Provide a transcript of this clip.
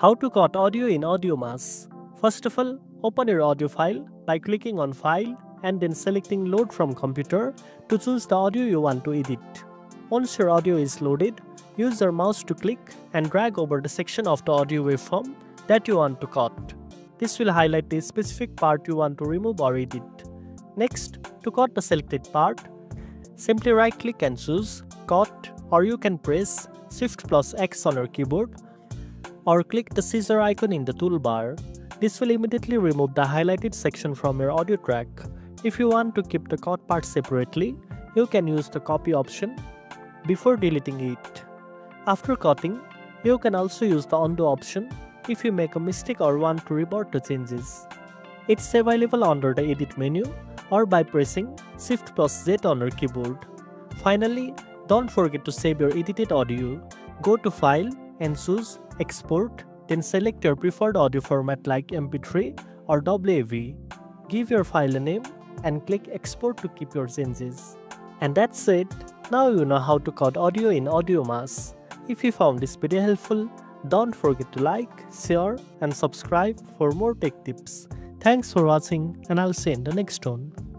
How to cut audio in AudioMass. First of all, open your audio file by clicking on File and then selecting Load from Computer to choose the audio you want to edit. Once your audio is loaded, use your mouse to click and drag over the section of the audio waveform that you want to cut. This will highlight the specific part you want to remove or edit. Next, to cut the selected part, simply right-click and choose Cut, or you can press Shift+X on your keyboard or click the scissor icon in the toolbar. This will immediately remove the highlighted section from your audio track. If you want to keep the cut part separately, you can use the copy option before deleting it. After cutting, you can also use the undo option if you make a mistake or want to revert the changes. It's available under the edit menu or by pressing Shift+Z on your keyboard. Finally, don't forget to save your edited audio. Go to File and choose Export, then select your preferred audio format like MP3 or WAV. Give your file a name and click Export to keep your changes. And that's it. Now you know how to cut audio in AudioMass. If you found this video helpful, don't forget to like, share and subscribe for more tech tips. Thanks for watching, and I'll see you in the next one.